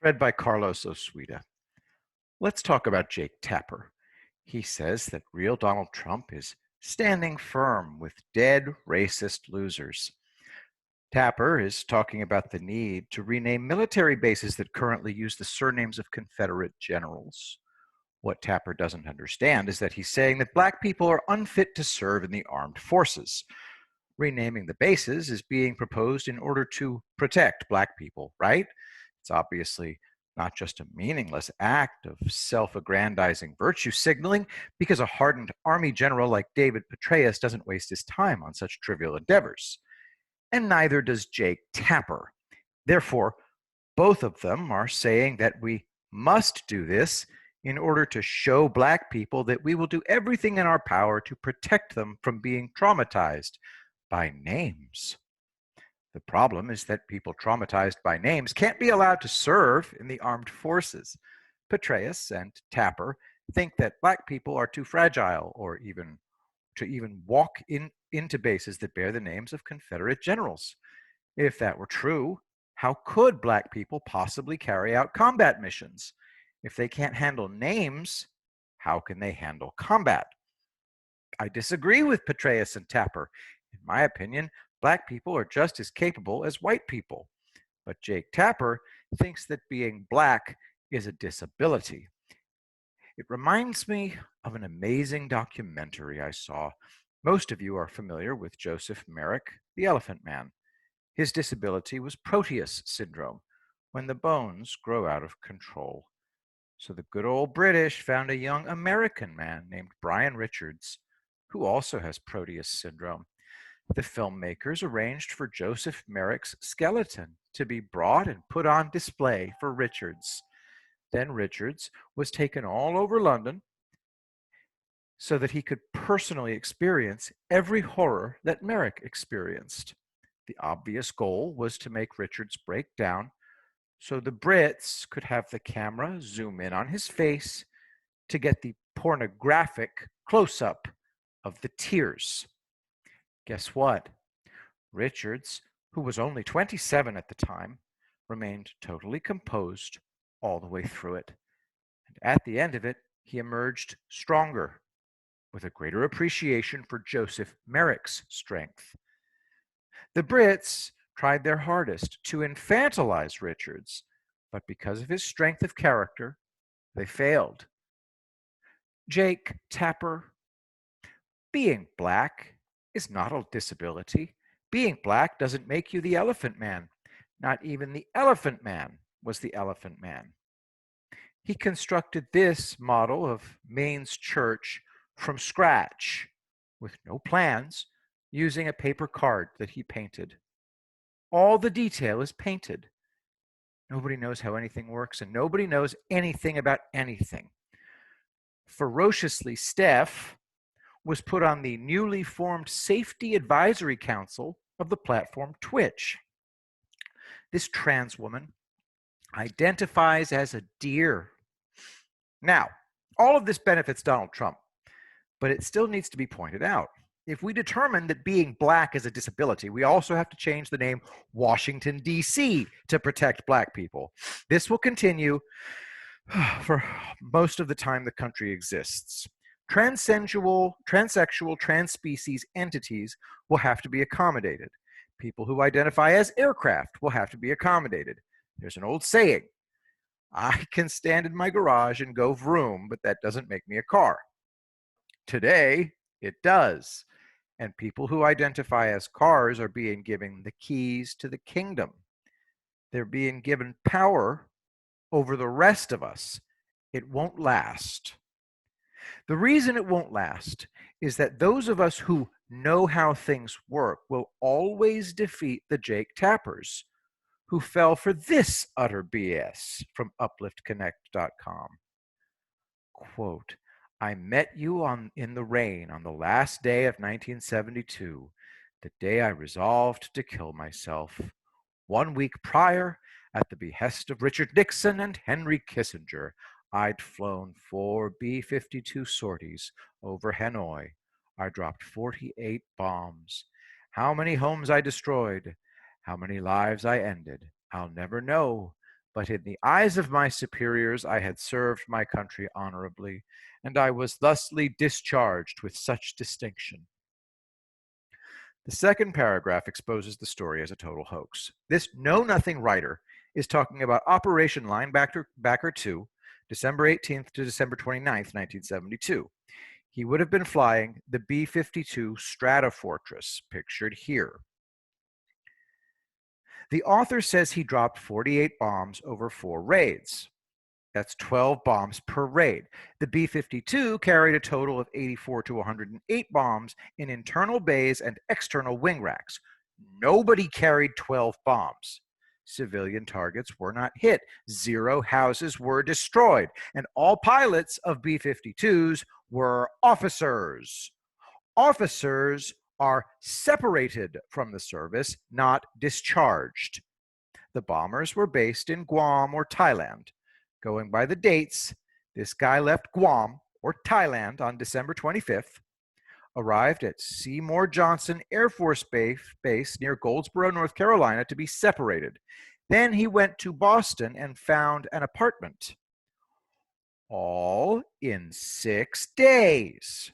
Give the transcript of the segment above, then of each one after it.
Read by Carlos Osuita. Let's talk about Jake Tapper. He says that real Donald Trump is standing firm with dead racist losers. Tapper is talking about the need to rename military bases that currently use the surnames of Confederate generals. What Tapper doesn't understand is that he's saying that black people are unfit to serve in the armed forces. Renaming the bases is being proposed in order to protect black people, right? It's obviously not just a meaningless act of self-aggrandizing virtue signaling, because a hardened army general like David Petraeus doesn't waste his time on such trivial endeavors. And neither does Jake Tapper. Therefore, both of them are saying that we must do this in order to show black people that we will do everything in our power to protect them from being traumatized by names. The problem is that people traumatized by names can't be allowed to serve in the armed forces. Petraeus and Tapper think that black people are too fragile or even walk into bases that bear the names of Confederate generals. If that were true, how could black people possibly carry out combat missions? If they can't handle names, how can they handle combat? I disagree with Petraeus and Tapper. In my opinion, black people are just as capable as white people. But Jake Tapper thinks that being black is a disability. It reminds me of an amazing documentary I saw. Most of you are familiar with Joseph Merrick, the Elephant Man. His disability was Proteus syndrome, when the bones grow out of control. So the good old British found a young American man named Brian Richards, who also has Proteus syndrome. The filmmakers arranged for Joseph Merrick's skeleton to be brought and put on display for Richards. Then Richards was taken all over London so that he could personally experience every horror that Merrick experienced. The obvious goal was to make Richards break down so the Brits could have the camera zoom in on his face to get the pornographic close-up of the tears. Guess what? Richards, who was only 27 at the time, remained totally composed all the way through it. And at the end of it, he emerged stronger, with a greater appreciation for Joseph Merrick's strength. The Brits tried their hardest to infantilize Richards, but because of his strength of character, they failed. Jake Tapper, being black is not a disability. Being black doesn't make you the Elephant Man. Not even the Elephant Man was the Elephant Man. He constructed this model of Maine's church from scratch, with no plans, using a paper card that he painted. All the detail is painted. Nobody knows how anything works, and nobody knows anything about anything. Ferociously, Steph was put on the newly formed Safety Advisory Council of the platform Twitch. This trans woman identifies as a deer. Now, all of this benefits Donald Trump, but it still needs to be pointed out. If we determine that being black is a disability, we also have to change the name Washington, D.C. to protect black people. This will continue for most of the time the country exists. Transsexual, transspecies entities will have to be accommodated. People who identify as aircraft will have to be accommodated. There's an old saying, I can stand in my garage and go vroom, but that doesn't make me a car. Today, it does. And people who identify as cars are being given the keys to the kingdom. They're being given power over the rest of us. It won't last. The reason it won't last is that those of us who know how things work will always defeat the Jake Tappers, who fell for this utter BS from upliftconnect.com. Quote, I met you in the rain on the last day of 1972, the day I resolved to kill myself. 1 week prior, at the behest of Richard Nixon and Henry Kissinger, I'd flown 4 B-52 sorties over Hanoi. I dropped 48 bombs. How many homes I destroyed, how many lives I ended, I'll never know, but in the eyes of my superiors I had served my country honorably, and I was thusly discharged with such distinction. The second paragraph exposes the story as a total hoax. This know-nothing writer is talking about Operation Linebacker 2, December 18th to December 29th, 1972. He would have been flying the B-52 Stratofortress, pictured here. The author says he dropped 48 bombs over 4 raids. That's 12 bombs per raid. The B-52 carried a total of 84 to 108 bombs in internal bays and external wing racks. Nobody carried 12 bombs. Civilian targets were not hit. 0 houses were destroyed. And all pilots of B-52s were officers. Officers are separated from the service, not discharged. The bombers were based in Guam or Thailand. Going by the dates, this guy left Guam or Thailand on December 25th, arrived at Seymour Johnson Air Force Base near Goldsboro, North Carolina, to be separated. Then he went to Boston and found an apartment. All in 6 days.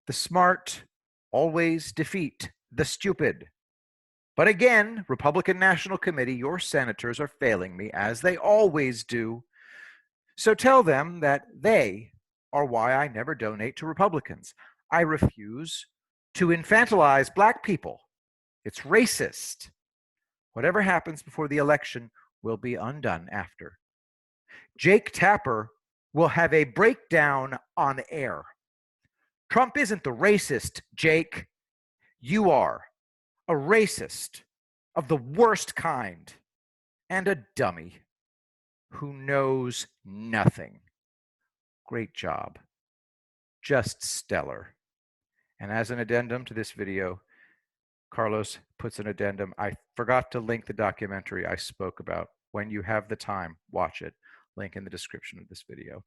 The smart always defeat the stupid. But again, Republican National Committee, your senators are failing me, as they always do. So tell them that they are why I never donate to Republicans. I refuse to infantilize Black people. It's racist. Whatever happens before the election will be undone after. Jake Tapper will have a breakdown on air. Trump isn't the racist, Jake. You are. A racist of the worst kind, and a dummy who knows nothing. Great job. Just stellar. And as an addendum to this video, Carlos puts an addendum. I forgot to link the documentary I spoke about. When you have the time, watch it. Link in the description of this video.